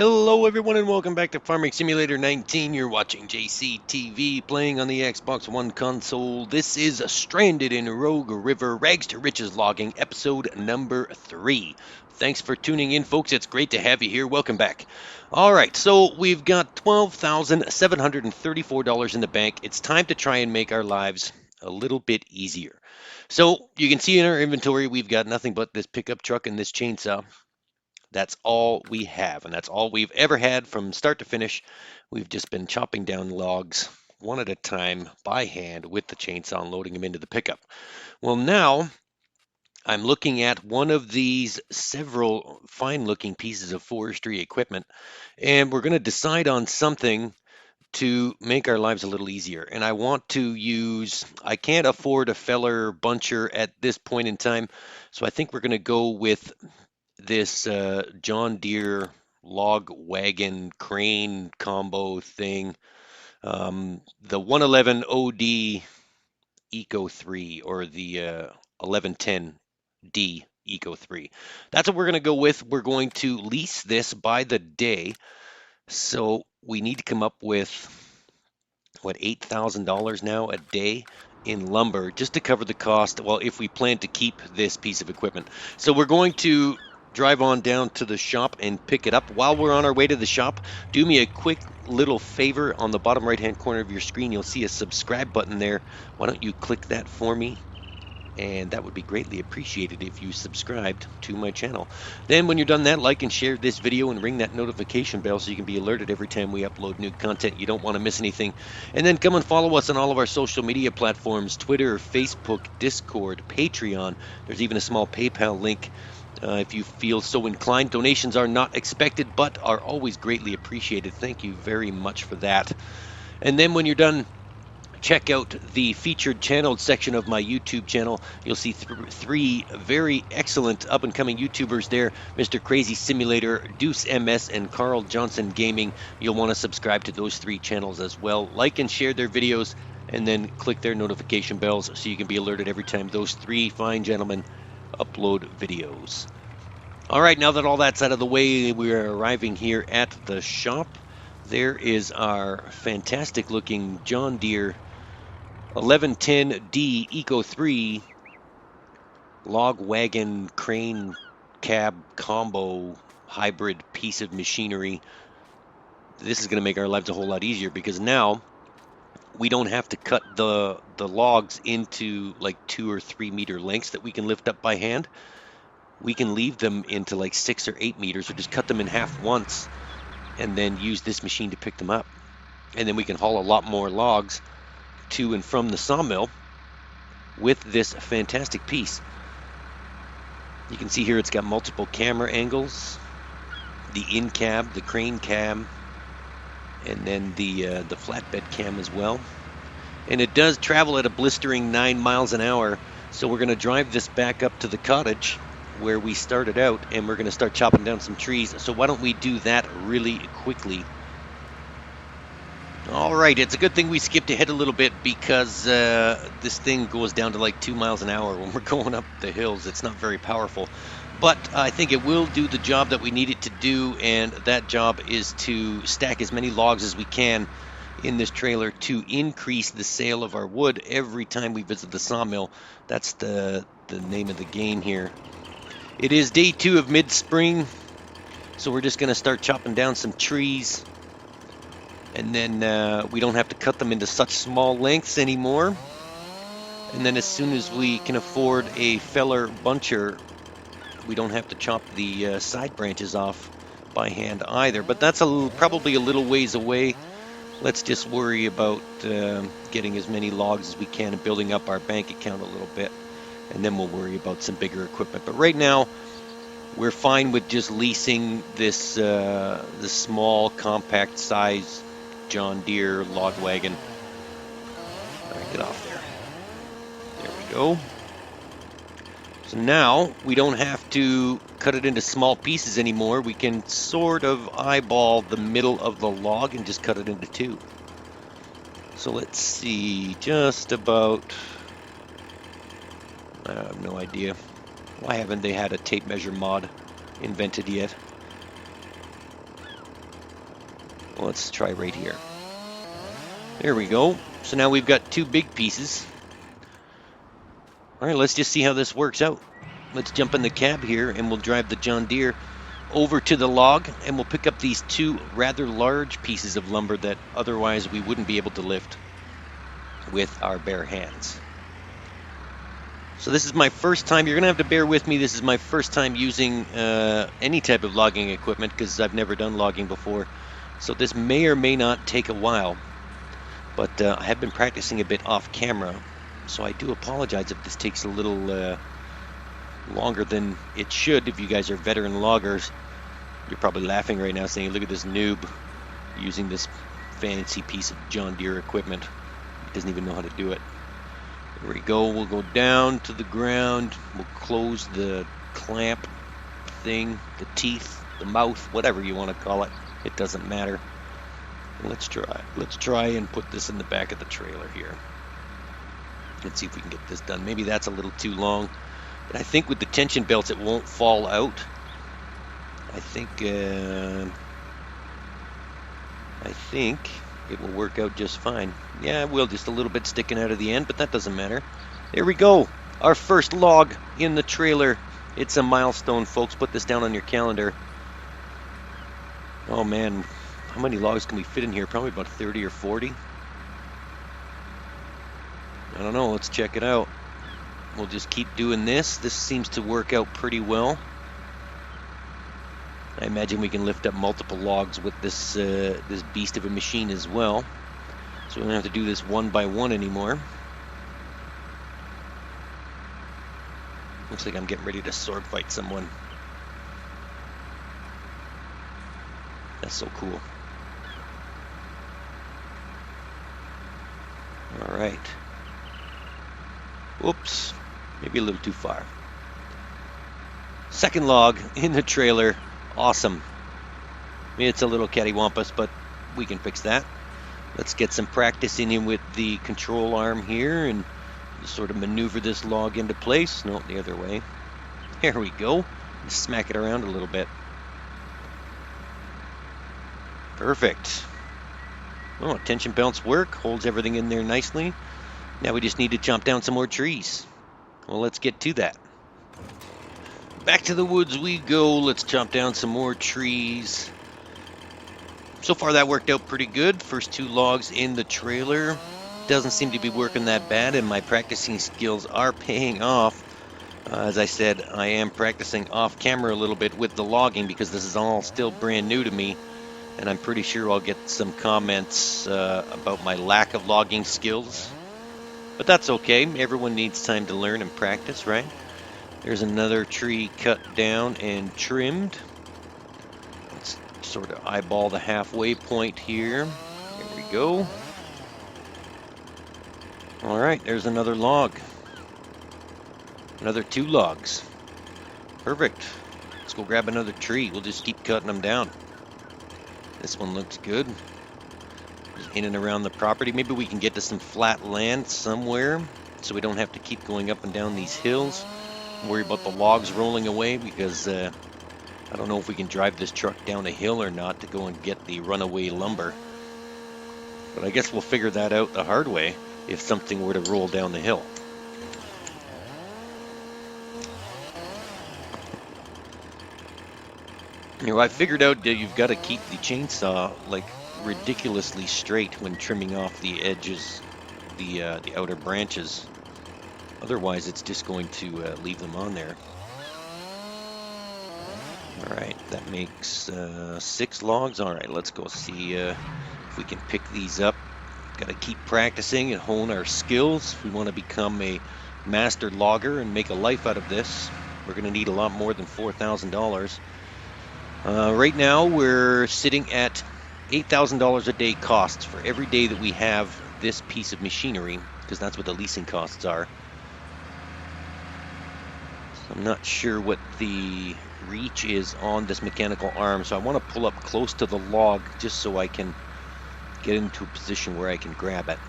Hello everyone and welcome back to Farming Simulator 19. You're watching JCTV playing on the Xbox One console. This is Stranded in Rogue River Rags to Riches Logging, episode number 3. Thanks for tuning in, folks. It's great to have you here. Welcome back. All right, so we've got $12,734 in the bank. It's time to try and make our lives a little bit easier. So you can see in our inventory, we've got nothing but this pickup truck and this chainsaw. That's all we have, and that's all we've ever had from start to finish. We've just been chopping down logs one at a time by hand with the chainsaw and loading them into the pickup. Well, now I'm looking at one of these several fine-looking pieces of forestry equipment, and we're going to decide on something to make our lives a little easier. And I want to use, I can't afford a feller buncher at this point in time, so I think we're going to go with this John Deere log wagon crane combo thing, the 111 OD Eco 3 or the 1110D Eco 3. That's what we're going to go with. We're going to lease this by the day. So we need to come up with, what, $8,000 now a day in lumber just to cover the cost, well, if we plan to keep this piece of equipment. So we're going to drive on down to the shop and pick it up. While we're on our way to the shop, do me a quick little favor. On the bottom right hand corner of your screen, you'll see a subscribe button there. Why don't you click that for me? And that would be greatly appreciated if you subscribed to my channel. Then when you're done that, like and share this video and ring that notification bell so you can be alerted every time we upload new content. You don't want to miss anything. And then come and follow us on all of our social media platforms: Twitter, Facebook, Discord, Patreon. There's even a small PayPal link if you feel so inclined. Donations are not expected but are always greatly appreciated. Thank you very much for that. And then when you're done, check out the featured channel section of my YouTube channel. You'll see three very excellent up-and-coming YouTubers there: Mr. Crazy Simulator, Deuce MS, and Carl Johnson Gaming. You'll want to subscribe to those three channels as well. Like and share their videos, and then click their notification bells so you can be alerted every time those three fine gentlemen upload videos. All right, now that all that's out of the way, we're arriving here at the shop. There is our fantastic-looking John Deere 1110D Eco 3 log wagon crane cab combo hybrid piece of machinery. This is going to make our lives a whole lot easier because now we don't have to cut the logs into like 2 or 3 meter lengths that we can lift up by hand. We can leave them into like 6 or 8 meters, or just cut them in half once and then use this machine to pick them up. And then we can haul a lot more logs to and from the sawmill with this fantastic piece. You can see here it's got multiple camera angles, the in cab, the crane cam, and then the flatbed cam as well. And it does travel at a blistering 9 miles an hour. So we're going to drive this back up to the cottage where we started out, and we're going to start chopping down some trees. So why don't we do that really quickly? All right, it's a good thing we skipped ahead a little bit because this thing goes down to like 2 miles an hour when we're going up the hills. It's not very powerful, but I think it will do the job that we need it to do, and that job is to stack as many logs as we can in this trailer to increase the sale of our wood every time we visit the sawmill. That's the name of the game here. It is day 2 of mid-spring, so we're just going to start chopping down some trees. And then we don't have to cut them into such small lengths anymore. And then as soon as we can afford a feller buncher, we don't have to chop the side branches off by hand either. But that's probably a little ways away. Let's just worry about getting as many logs as we can and building up our bank account a little bit. And then we'll worry about some bigger equipment. But right now, we're fine with just leasing this small, compact size John Deere log wagon. All right, get off there. There we go. So now we don't have to cut it into small pieces anymore. We can sort of eyeball the middle of the log and just cut it into 2. So let's see, just about, I have no idea. Why haven't they had a tape measure mod invented yet? Well, let's try right here. There we go. So now we've got 2 big pieces. All right, let's just see how this works out. Let's jump in the cab here and we'll drive the John Deere over to the log and we'll pick up these 2 rather large pieces of lumber that otherwise we wouldn't be able to lift with our bare hands. So this is my first time. You're going to have to bear with me. This is my first time using any type of logging equipment because I've never done logging before. So this may or may not take a while. But I have been practicing a bit off camera. So I do apologize if this takes a little longer than it should. If you guys are veteran loggers, you're probably laughing right now saying, look at this noob using this fancy piece of John Deere equipment. He doesn't even know how to do it. There we go. We'll go down to the ground. We'll close the clamp thing, the teeth, the mouth, whatever you want to call it. It doesn't matter. Let's try. Let's try and put this in the back of the trailer here. Let's see if we can get this done. Maybe that's a little too long. But I think with the tension belts it won't fall out. I think it will work out just fine. Yeah, it will, just a little bit sticking out of the end, but that doesn't matter. There we go. Our first log in the trailer. It's a milestone, folks. Put this down on your calendar. Oh man, how many logs can we fit in here? Probably about 30 or 40. I don't know. Let's check it out. We'll just keep doing this. This seems to work out pretty well. I imagine we can lift up multiple logs with this this beast of a machine as well. So we don't have to do this one by one anymore. Looks like I'm getting ready to sword fight someone. That's so cool. All right. Whoops, maybe a little too far. Second log in the trailer. Awesome. It's a little cattywampus, but we can fix that. Let's get some practice in with the control arm here and sort of maneuver this log into place. No, the other way. There we go. Just smack it around a little bit. Perfect. Oh, tension belts work. Holds everything in there nicely. Now we just need to chomp down some more trees. Well, let's get to that. Back to the woods we go. Let's chop down some more trees. So far that worked out pretty good. First 2 logs in the trailer. Doesn't seem to be working that bad, and my practicing skills are paying off. As I said, I am practicing off camera a little bit with the logging because this is all still brand new to me. And I'm pretty sure I'll get some comments about my lack of logging skills. But that's okay. Everyone needs time to learn and practice, right? There's another tree cut down and trimmed. Let's sort of eyeball the halfway point here. There we go. All right, there's another log. Another 2 logs. Perfect. Let's go grab another tree. We'll just keep cutting them down. This one looks good. Just in and around the property. Maybe we can get to some flat land somewhere so we don't have to keep going up and down these hills. Worry about the logs rolling away because I don't know if we can drive this truck down a hill or not to go and get the runaway lumber. But I guess we'll figure that out the hard way if something were to roll down the hill. You know, I figured out that you've got to keep the chainsaw like ridiculously straight when trimming off the edges, the outer branches. Otherwise, it's just going to leave them on there. All right, that makes 6 logs. All right, let's go see if we can pick these up. Got to keep practicing and hone our skills. If we want to become a master logger and make a life out of this, we're going to need a lot more than $4,000. Right now, we're sitting at $8,000 a day costs for every day that we have this piece of machinery, because that's what the leasing costs are. I'm not sure what the reach is on this mechanical arm, so I want to pull up close to the log just so I can get into a position where I can grab it.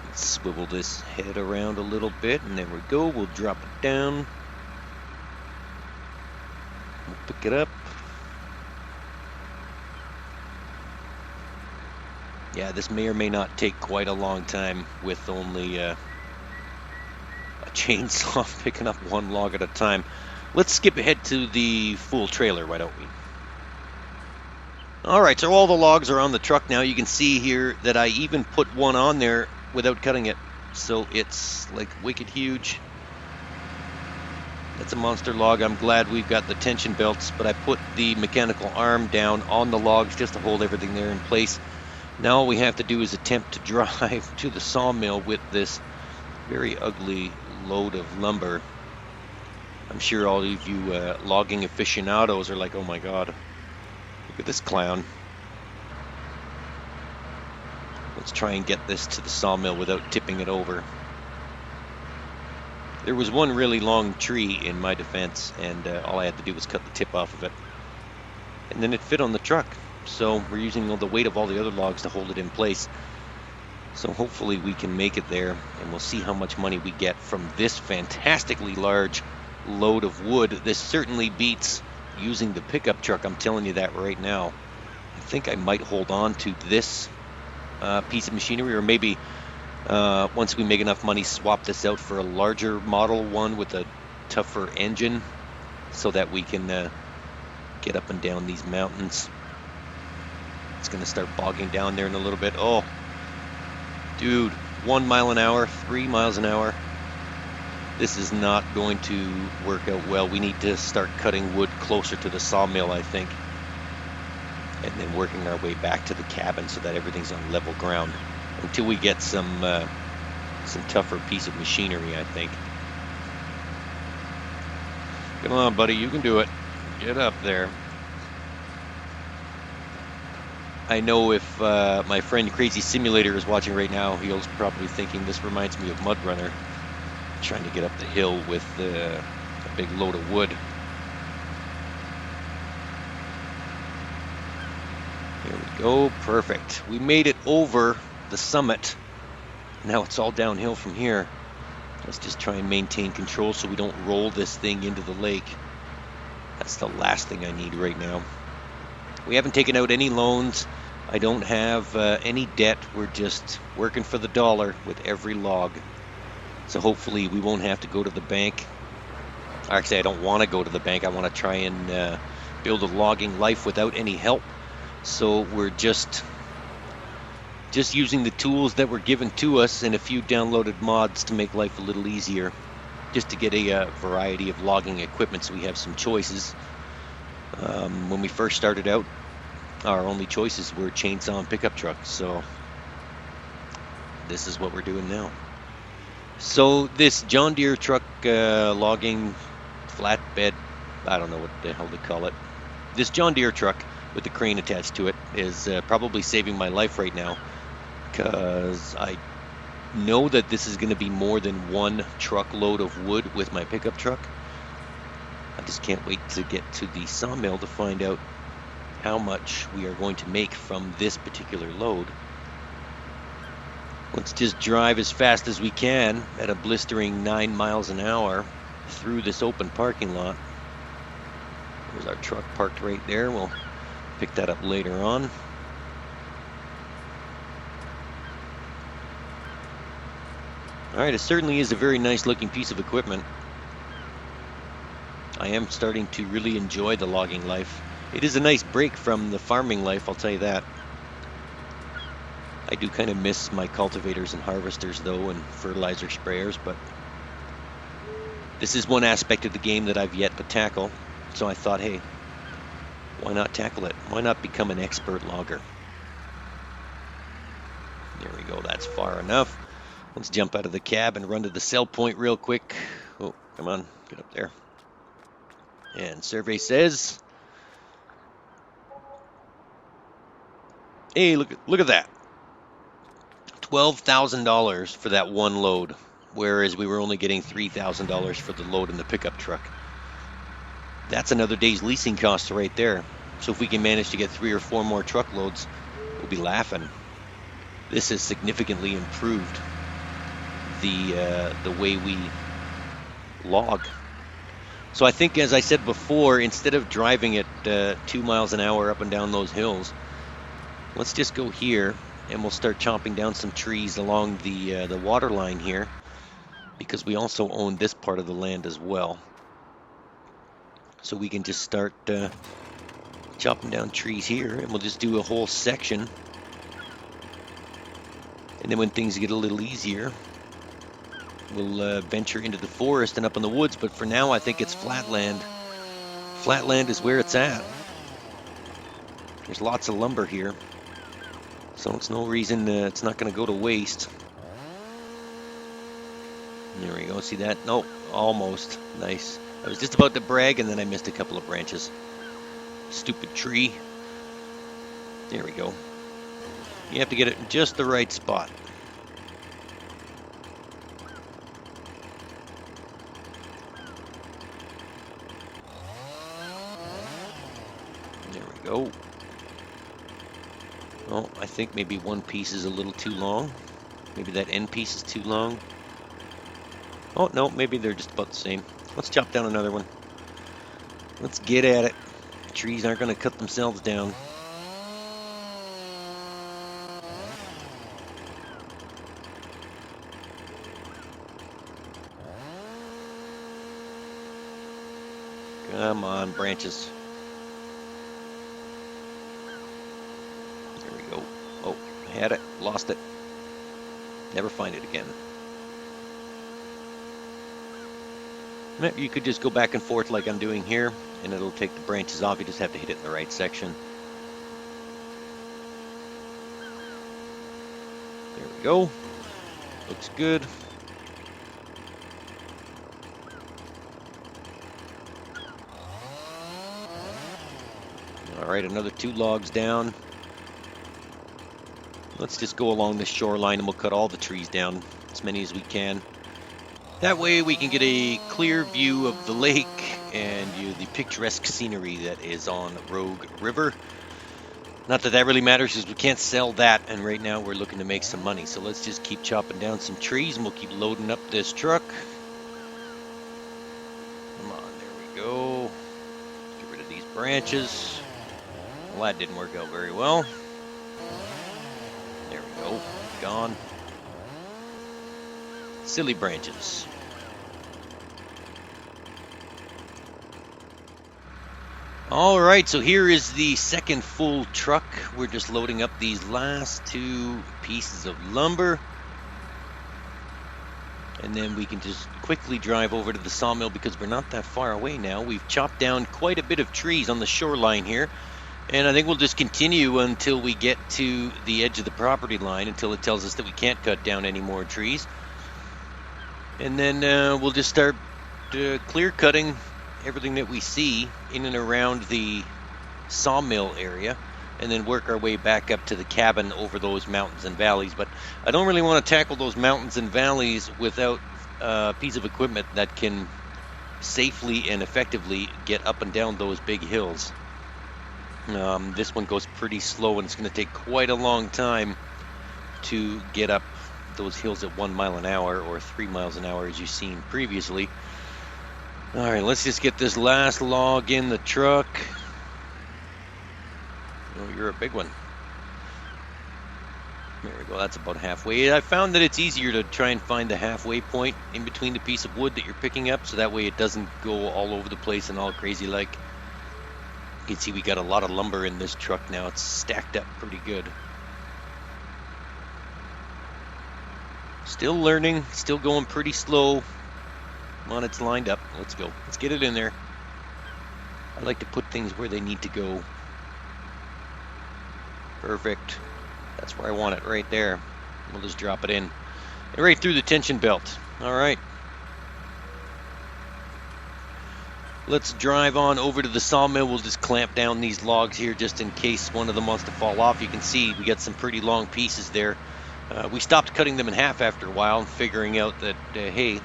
Let's swivel this head around a little bit, and there we go. We'll drop it down. We'll pick it up. Yeah, this may or may not take quite a long time with only a chainsaw picking up one log at a time. Let's skip ahead to the full trailer, why don't we? All right, so all the logs are on the truck now. You can see here that I even put one on there without cutting it. So it's like wicked huge. That's a monster log. I'm glad we've got the tension belts, but I put the mechanical arm down on the logs just to hold everything there in place. Now all we have to do is attempt to drive to the sawmill with this very ugly load of lumber. I'm sure all of you logging aficionados are like, oh my god, look at this clown. Let's try and get this to the sawmill without tipping it over. There was one really long tree in my defense, and all I had to do was cut the tip off of it. And then it fit on the truck. So we're using the weight of all the other logs to hold it in place. So hopefully we can make it there, and we'll see how much money we get from this fantastically large load of wood. This certainly beats using the pickup truck, I'm telling you that right now. I think I might hold on to this piece of machinery, or maybe once we make enough money, swap this out for a larger model one with a tougher engine so that we can get up and down these mountains. It's going to start bogging down there in a little bit. Oh, dude, 1 mile an hour, 3 miles an hour. This is not going to work out well. We need to start cutting wood closer to the sawmill, I think, and then working our way back to the cabin so that everything's on level ground until we get some tougher piece of machinery, I think. Come on, buddy, you can do it. Get up there. I know if my friend Crazy Simulator is watching right now, he'll probably thinking this reminds me of Mud Runner, trying to get up the hill with a big load of wood. There we go, perfect. We made it over the summit. Now it's all downhill from here. Let's just try and maintain control so we don't roll this thing into the lake. That's the last thing I need right now. We haven't taken out any loans. I don't have any debt. We're just working for the dollar with every log. So hopefully we won't have to go to the bank. Actually, I don't want to go to the bank. I want to try and build a logging life without any help. So we're just using the tools that were given to us and a few downloaded mods to make life a little easier. Just to get a variety of logging equipment so we have some choices. When we first started out, our only choices were chainsaw and pickup truck. So this is what we're doing now. So this John Deere truck logging flatbed, I don't know what the hell they call it. This John Deere truck with the crane attached to it is probably saving my life right now, because I know that this is going to be more than one truckload of wood with my pickup truck. I just can't wait to get to the sawmill to find out how much we are going to make from this particular load. Let's just drive as fast as we can at a blistering 9 miles an hour through this open parking lot. There's our truck parked right there. We'll pick that up later on. All right, it certainly is a very nice looking piece of equipment. I am starting to really enjoy the logging life. It is a nice break from the farming life, I'll tell you that. I do kind of miss my cultivators and harvesters though, and fertilizer sprayers, but this is one aspect of the game that I've yet to tackle. So I thought, hey, why not tackle it? Why not become an expert logger? There we go, that's far enough. Let's jump out of the cab and run to the sell point real quick. Oh, come on, get up there. And survey says, hey, look at that. $12,000 for that one load, whereas we were only getting $3,000 for the load in the pickup truck. That's another day's leasing costs right there. So if we can manage to get 3 or 4 more truckloads, we'll be laughing. This has significantly improved the way we log. So I think, as I said before, instead of driving at 2 miles an hour up and down those hills, let's just go here and we'll start chopping down some trees along the water line here, because we also own this part of the land as well. So we can just start chopping down trees here, and we'll just do a whole section. And then when things get a little easier, we'll venture into the forest and up in the woods. But for now, I think it's flatland. Flatland is where it's at. There's lots of lumber here, so it's no reason it's not going to go to waste. There we go. See that? No, almost. Nice. I was just about to brag, and then I missed a couple of branches. Stupid tree. There we go. You have to get it in just the right spot. There we go. Oh, I think maybe one piece is a little too long. Maybe that end piece is too long. Oh, no, maybe they're just about the same. Let's chop down another one. Let's get at it. Trees aren't going to cut themselves down. Come on, branches. There we go. Oh, had it. Lost it. Never find it again. You could just go back and forth like I'm doing here, and it'll take the branches off. You just have to hit it in the right section. There we go. Looks good. All right, another 2 logs down. Let's just go along the shoreline and we'll cut all the trees down, as many as we can. That way we can get a clear view of the lake and the picturesque scenery that is on Rogue River. Not that that really matters, because we can't sell that, and right now we're looking to make some money. So let's just keep chopping down some trees, and we'll keep loading up this truck. Come on, there we go. Get rid of these branches. Well, that didn't work out very well. There we go. Gone. Silly branches. All right, so here is the second full truck. We're just loading up these last 2 pieces of lumber. And then we can just quickly drive over to the sawmill, because we're not that far away now. We've chopped down quite a bit of trees on the shoreline here. And I think we'll just continue until we get to the edge of the property line, until it tells us that we can't cut down any more trees. And then we'll just start clear cutting everything that we see in and around the sawmill area, and then work our way back up to the cabin over those mountains and valleys. But I don't really want to tackle those mountains and valleys without a piece of equipment that can safely and effectively get up and down those big hills. This one goes pretty slow, and it's going to take quite a long time to get up those hills at 1 mile an hour or 3 miles an hour, as you've seen previously. All right, let's just get this last log in the truck. Oh, you're a big one. There we go, that's about halfway. I found that it's easier to try and find the halfway point in between the piece of wood that you're picking up, so that way it doesn't go all over the place and all crazy like. You can see we got a lot of lumber in this truck now. It's stacked up pretty good. Still learning, still going pretty slow. Come on, it's lined up. Let's go. Let's get it in there. I like to put things where they need to go. Perfect. That's where I want it, right there. We'll just drop it in. And right through the tension belt. All right. Let's drive on over to the sawmill. We'll just clamp down these logs here just in case one of them wants to fall off. You can see we got some pretty long pieces there. We stopped cutting them in half after a while, figuring out that, hey,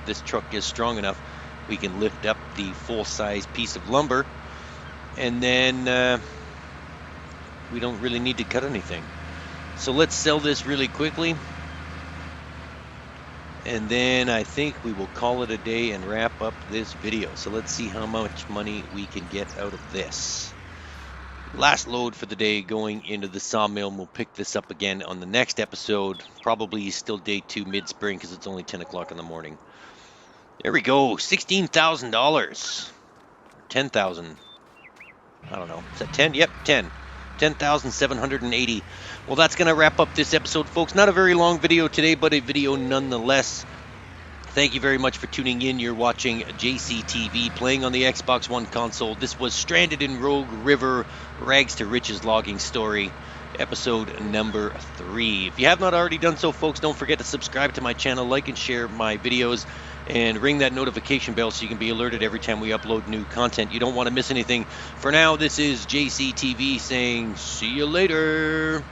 this truck is strong enough. We can lift up the full-size piece of lumber, and then we don't really need to cut anything. So let's sell this really quickly, and then I think we will call it a day and wrap up this video. So let's see how much money we can get out of this. Last load for the day going into the sawmill, and we'll pick this up again on the next episode. Probably still day 2 mid-spring because it's only 10 o'clock in the morning. There we go, $16,000. 10,000. I don't know. Is that 10? Yep, 10. 10,780. Well, that's going to wrap up this episode, folks. Not a very long video today, but a video nonetheless. Thank you very much for tuning in. You're watching JCTV playing on the Xbox One console. This was Stranded in Rogue River, Rags to Riches logging story, episode number 3. If you have not already done so, folks, don't forget to subscribe to my channel, like and share my videos, and ring that notification bell so you can be alerted every time we upload new content. You don't want to miss anything. For now, this is JCTV saying, see you later.